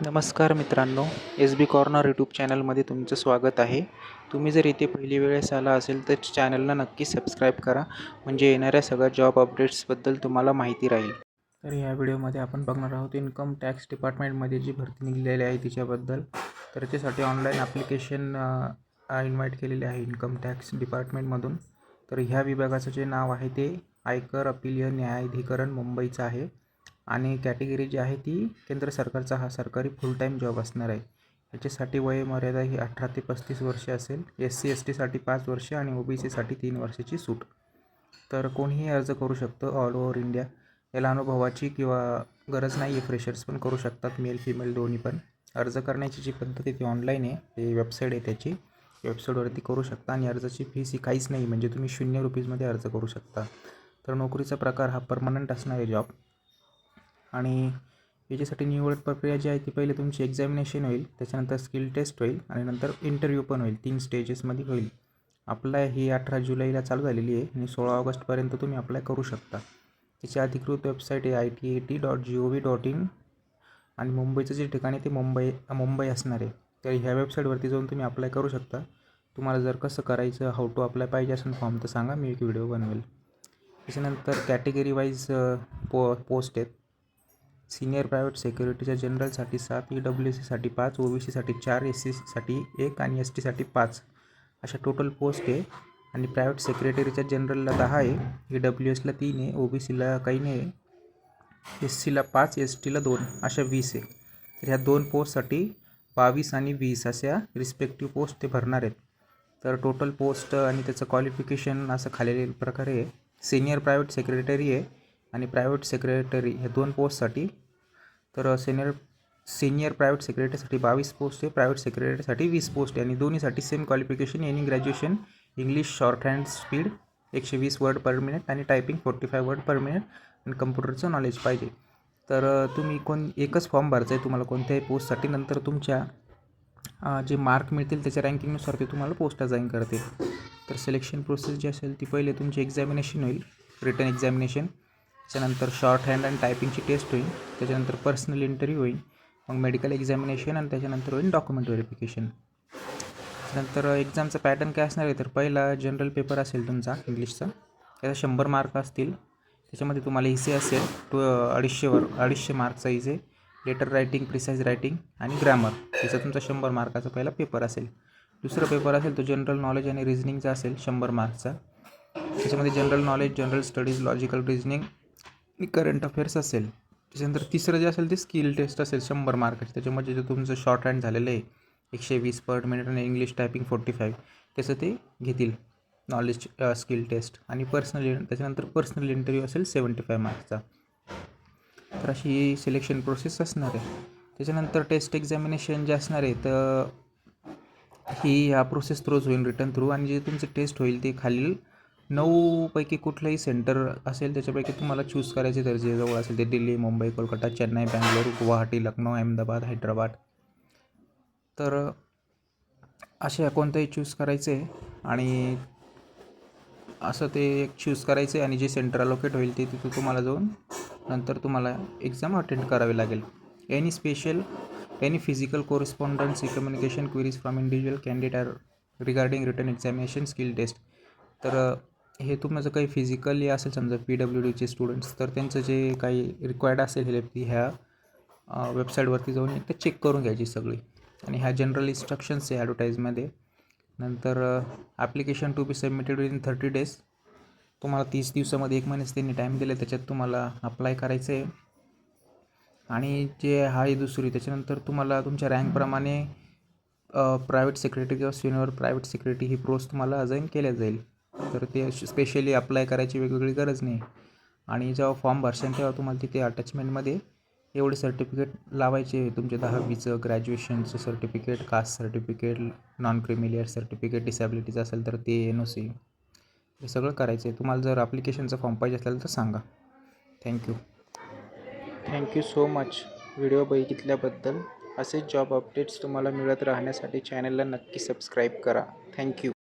नमस्कार मित्रांनो, एस बी corner YouTube चॅनलमध्ये तुमचं स्वागत आहे. तुम्ही जर इथे पहिली वेळेस आला असेल तर चॅनलला नक्की सबस्क्राईब करा, म्हणजे येणाऱ्या सगळ्या जॉब अपडेट्सबद्दल तुम्हाला माहिती राहील. तर या व्हिडिओमध्ये आपण बघणार आहोत इन्कम टॅक्स डिपार्टमेंटमध्ये जी भरती निघलेली आहे तिच्याबद्दल. तर त्यासाठी ऑनलाईन ॲप्लिकेशन इन्व्हाइट केलेले आहे इन्कम टॅक्स डिपार्टमेंटमधून. तर ह्या विभागाचं जे नाव आहे ते आयकर अपीलीय न्यायाधिकरण मुंबईचं आहे आणि कॅटेगरी जी आहे ती केंद्र सरकारचा हा सरकारी फुल टाईम जॉब असणार आहे. याच्यासाठी वयोमर्यादा ही 18 ते 35 वर्षे असेल. SC ST साठी 5 वर्षे आणि OBC साठी 3 वर्षाची सूट. तर कोणीही अर्ज करू शकतं ऑल ओव्हर इंडिया. याला अनुभवाची किंवा गरज नाही आहे, फ्रेशर्स पण करू शकतात, मेल फिमेल दोन्ही पण. अर्ज करण्याची जी पद्धत आहे ती ऑनलाईन आहे, ते वेबसाईट आहे त्याची, वेबसाईटवरती करू शकता आणि अर्जाची फीस ही काहीच नाही, म्हणजे तुम्ही ₹0 अर्ज करू शकता. तर नोकरीचा प्रकार हा परमनंट असणार आहे जॉब. आणि याच्यासाठी निवड प्रक्रिया जी आहे ती पहिले तुमची एक्झामिनेशन होईल, त्याच्यानंतर स्किल टेस्ट होईल आणि नंतर इंटरव्ह्यू पण होईल. 3 स्टेजेसमध्ये होईल. अप्लाय ही 18 जुलैला चालू झालेली आहे आणि 16 ऑगस्टपर्यंत तुम्ही अप्लाय करू शकता. त्याची अधिकृत वेबसाईट आहे ITAT.gov.in आणि मुंबईचं जे ठिकाण आहे ते मुंबई असणार आहे. तर ह्या वेबसाईटवरती जाऊन तुम्ही अप्लाय करू शकता. तुम्हाला जर कसं करायचं, हाऊ टू अप्लाय पाहिजे असेल फॉर्म तर सांगा, मी एक व्हिडिओ बनवेल. त्याच्यानंतर कॅटेगरी वाईज पोस्ट आहेत. सिनियर प्रायव्हेट सेक्युरिटीच्या जनरलसाठी 7, EWC साठी 5, OBC साठी 4, SC साठी 1 आणि ST साठी 5 अशा टोटल पोस्ट आहे. आणि प्रायव्हेट सेक्रेटरीच्या जनरलला 10 आहे, EWSला 3 आहे, OBCला काही नाही आहे, SCला 5, STला 2 अशा 20 आहे. तर ह्या 2 पोस्टसाठी 22 आणि 20 अशा रिस्पेक्टिव्ह पोस्ट ते भरणार आहेत. तर टोटल पोस्ट आणि त्याचं क्वालिफिकेशन असं खालील प्रकारे आहे. सिनियर प्रायव्हेट सेक्रेटरी आहे आणि प्रायव्हेट सेक्रेटरी ह्या 2 पोस्टसाठी. तर सिनियर प्रायव्हेट सेक्रेटरीसाठी 22 पोस्ट आहे, प्रायव्हेट सेक्रेटरीसाठी 20 पोस्ट आहे आणि दोन्हीसाठी same qualification, any graduation, English short hand speed 120 word per minute आणि टायपिंग 45 वर्ड पर मिनिट आणि कम्प्युटरचं नॉलेज पाहिजे. तर तुम्ही एकच फॉर्म भरायचा आहे तुम्हाला कोणत्याही पोस्टसाठी. नंतर तुमच्या जे मार्क मिळतील त्याच्या रँकिंगनुसार ते तुम्हाला पोस्ट असाइन करतील. तर सिलेक्शन प्रोसेस जी असेल ती पहिले तुमची एक्झामिनेशन होईल, रिटन एक्झामिनेशन. त्याच्यानंतर शॉर्ट हँड आणि टायपिंगची टेस्ट होईल. त्याच्यानंतर पर्सनल इंटरव्ह्यू होईल, मग मेडिकल एक्झामिनेशन आणि त्याच्यानंतर होईल डॉक्युमेंट व्हेरिफिकेशन. नंतर एक्झामचा पॅटर्न काय असणार आहे, तर पहिला जनरल पेपर असेल तुमचा इंग्लिशचा, त्याचा 100 मार्क असतील. त्याच्यामध्ये तुम्हाला इसे असेल 250 मार्कचा इसे, लेटर रायटिंग, प्रिसाईज रायटिंग आणि ग्रामर, त्याचा तुमचा 100 मार्काचा पहिला पेपर असेल. दुसरा पेपर असेल तो जनरल नॉलेज आणि रिझनिंगचा असेल 100 मार्कचा. त्याच्यामध्ये general knowledge, general studies, logical reasoning आणि करंट अफेअर्स असेल. त्याच्यानंतर तिसरं जे असेल ते स्किल टेस्ट असेल 100 मार्काची. त्याच्यामध्ये जे तुमचं शॉर्ट हँड झालेलं आहे 120 पर मिनिट आणि इंग्लिश टायपिंग 45 त्याचं ते घेतील नॉलेज स्किल टेस्ट. आणि त्याच्यानंतर पर्सनल इंटरव्ह्यू असेल 75 मार्क्सचा. तर अशी सिलेक्शन प्रोसेस असणार आहे. त्याच्यानंतर टेस्ट एक्झामिनेशन जे असणार आहे तर ही ह्या प्रोसेस थ्रूच होईल, रिटर्न थ्रू. आणि जे तुमचं टेस्ट होईल ते खालील 9 पैकी कुठलंही सेंटर असेल त्याच्यापैकी तुम्हाला चूज करायचे. तर जे जवळ असेल ते दिल्ली, मुंबई, कोलकाता, चेन्नई, बँगलोर, गुवाहाटी, लखनौ, अहमदाबाद, हैदराबाद. तर असे कोणतंही चूज करायचं आहे आणि असं ते एक चूज करायचं आहे आणि जे सेंटर अलोकेट होईल ते तिथं तुम्हाला जाऊन नंतर तुम्हाला एक्झाम अटेंड करावी लागेल. Any physical correspondence communication queries from individual candidate regarding written examination skill test. तर हे तुमचं काही फिजिकली असेल समजा PWDचे स्टुडंट्स, तर त्यांचं जे काही रिक्वायर्ड असेल हेल्प ती ह्या वेबसाईटवरती जाऊन एकदा चेक करून घ्यायची सगळी. आणि ह्या जनरल इन्स्ट्रक्शन्स आहे ॲडव्हर्टाईजमध्ये. नंतर application to be submitted within 30 days. तुम्हाला 30 दिवसामध्ये 1 महिन्याचं त्यांनी टाईम दिले, त्याच्यात तुम्हाला अप्लाय करायचं आहे. आणि जे आहे दुसरी, त्याच्यानंतर तुम्हाला तुमच्या रँकप्रमाणे प्रायव्हेट सेक्रेटरी किंवा सिनियर प्रायव्हेट सेक्रेटरी ही पोस्ट तुम्हाला असाइन केल्या जाईल. तर ते स्पेशली अप्लाय करायची वेगवेगळी गरज नाही. आणि जेव्हा फॉर्म भरशाल तेव्हा तुम्हाला तिथे अटॅचमेंटमध्ये एवढे सर्टिफिकेट लावायचे, तुमचे 10वीचं, ग्रॅज्युएशनचं certificate, caste certificate, non creamy layer certificate, डिसॅबिलिटीचं असेल तर ते, NOC, हे सगळं करायचं आहे. तुम्हाला जर ॲप्लिकेशनचा फॉर्म पाहिजे असेल तर सांगा. थँक्यू सो मच व्हिडिओ बघितल्याबद्दल. असेच जॉब अपडेट्स तुम्हाला मिळत राहण्यासाठी चॅनलला नक्की सबस्क्राईब करा. थँक्यू.